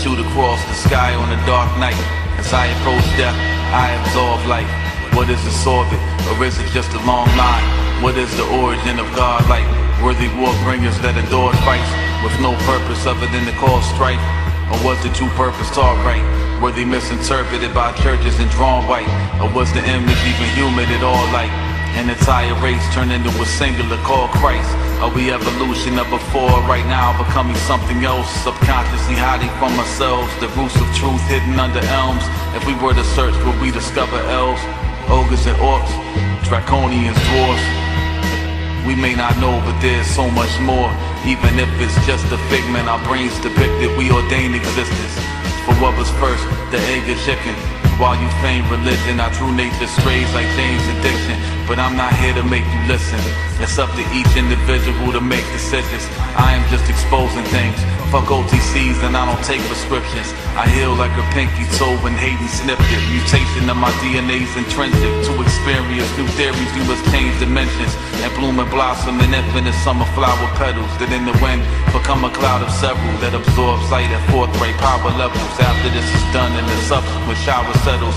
Shoot across the sky on a dark night. As I approach death, I absorb life. What is the sorbet, or is it just a long line? What is the origin of God like? Worthy war bringers that adored fights, with no purpose other than to cause strife? Or was the true purpose taught right? Were they misinterpreted by churches and drawn white? Or was the image even human at all like? An entire race turned into a singular called Christ. Are we evolution of before, right now becoming something else? Subconsciously hiding from ourselves, the roots of truth hidden under elms. If we were to search, would we discover elves, ogres and orcs, draconians, dwarves? We may not know, but there's so much more. Even if it's just a figment our brains depicted, we ordained existence. For what was first, the egg or chicken? While you feign religion, our true nature strays like James' addiction. But I'm not here to make you listen. It's up to each individual to make decisions. I am just exposing things. Fuck OTCs and I don't take prescriptions. I heal like a pinky toe when Hayden snipped it. Mutation of my DNA's intrinsic. To experience new theories, you must change dimensions. And bloom and blossom in infinite summer flower petals that in the wind become a cloud of several that absorbs light at forthright power levels. After this is done and the subsequent shower settles,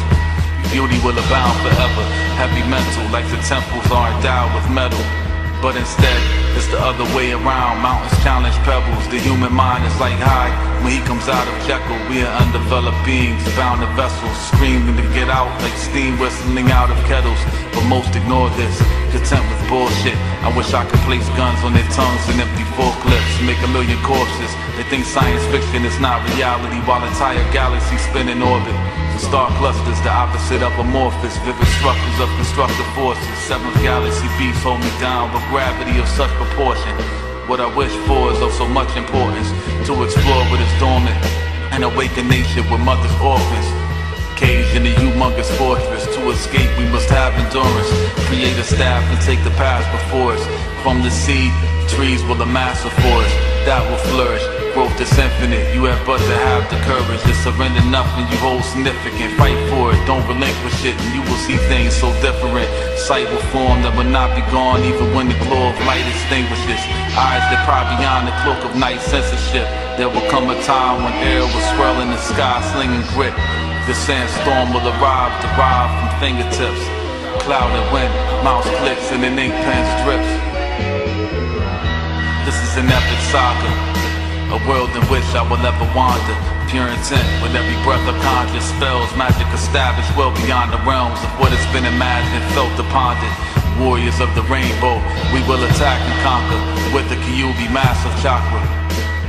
beauty will abound forever. Heavy mental like the temples are endowed with metal. But instead, it's the other way around. Mountains challenge pebbles. The human mind is like high. When he comes out of Jekyll, we are undeveloped beings, bound to vessels, screaming to get out like steam whistling out of kettles. But most ignore this, content with bullshit. I wish I could place guns on their tongues and empty forklifts, make a million corpses. They think science fiction is not reality, while entire galaxies spin in orbit. Star clusters, the opposite of amorphous, vivid structures of constructive forces. Seventh galaxy beats hold me down with gravity of such proportion. What I wish for is of so much importance, to explore what is dormant and awaken nature with mother's orphans. Caged in a humongous fortress, to escape we must have endurance. Create a staff and take the path before us. From the seed, trees will amass a forest that will flourish. Growth is infinite, you have but to have the courage to surrender nothing you hold significant. Fight for it, don't relinquish it, and you will see things so different. Sight will form that will not be gone even when the glow of light extinguishes. Eyes that pry beyond the cloak of night censorship. There will come a time when air will swirl in the sky, slinging grit. The sandstorm will arrive, derived from fingertips. Cloud and wind, mouse clicks and an ink pen's drips. This is an epic saga, a world in which I will ever wander. Pure intent, with every breath of conjure spells, magic established well beyond the realms of what has been imagined, felt upon it. Warriors of the rainbow, we will attack and conquer with the Kyuubi massive chakra,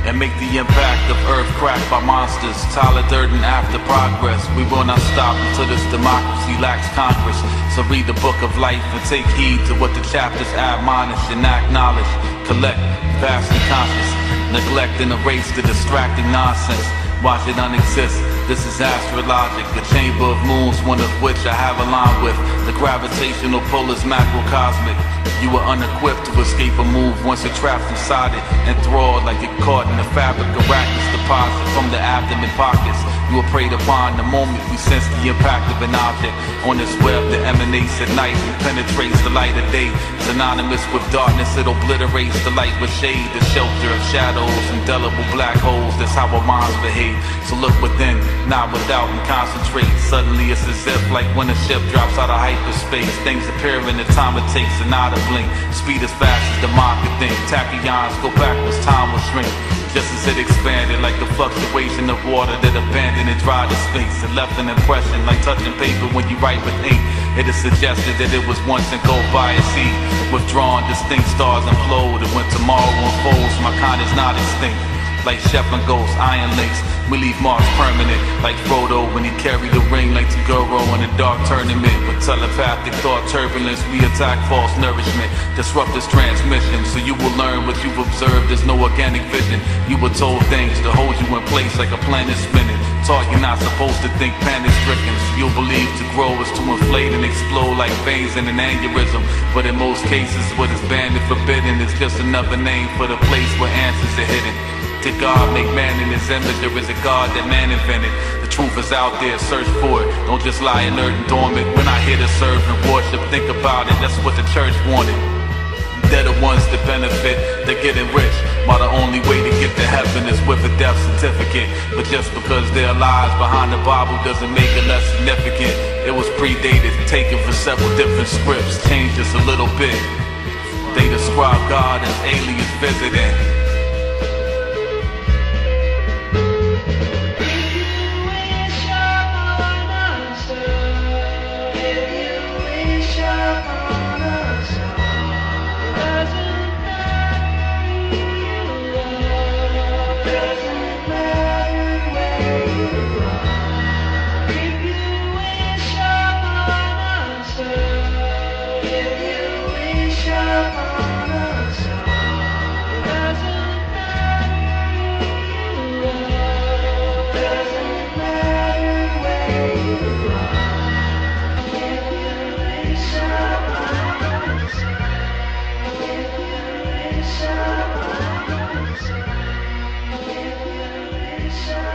and make the impact of earth cracked by monsters. Tyler Durden after progress, we will not stop until this democracy lacks Congress. So read the book of life and take heed to what the chapters admonish and acknowledge. Collect, vastly conscious, neglect and erase the distracting nonsense. Watch it unexist. This is astrologic, a chamber of moons, one of which I have aligned with. The gravitational pull is macrocosmic. You are unequipped to escape a move once you're trapped inside it, enthralled like you're caught in the fabric of arachnis deposit from the abdomen pockets. You are preyed upon the moment we sense the impact of an object on this web that emanates at night and penetrates the light of day. Synonymous with darkness, it obliterates the light with shade, the shelter of shadows, indelible black holes. That's how our minds behave. So look within, not without, and concentrate. Suddenly it's as if like when a ship drops out of hyperspace, things appear in the time it takes an eye to blink. Speed as fast as the mind can think. Tachyons go backwards, time will shrink. Just as it expanded, like the fluctuation of water that abandoned and dried the space. It left an impression like touching paper when you write with ink. It is suggested that it was once engulfed by a sea, withdrawn distinct stars implode. And when tomorrow unfolds, my kind is not extinct. like Shepard Ghost, Iron Links. We leave marks permanent, like Frodo when he carried the ring like Tagoro in a dark tournament. With telepathic thought turbulence, we attack false nourishment, disrupt this transmission. So you will learn what you've observed, there's no organic vision. You were told things to hold you in place like a planet spinning. Taught you're not supposed to think panic stricken. So you'll believe to grow is to inflate and explode like veins in an aneurysm. But in most cases, what is banned and forbidden is just another name for the place where answers are hidden. Did God make man in his image, or is it God that man invented? The truth is out there, search for it. Don't just lie inert and dormant. We're not here to serve and worship, think about it, that's what the church wanted. They're the ones that benefit, they're getting rich, while the only way to get to heaven is with a death certificate. But just because there are lies behind the Bible doesn't make it less significant. It was predated, taken from several different scripts, changed just a little bit. They describe God as aliens visiting. Show.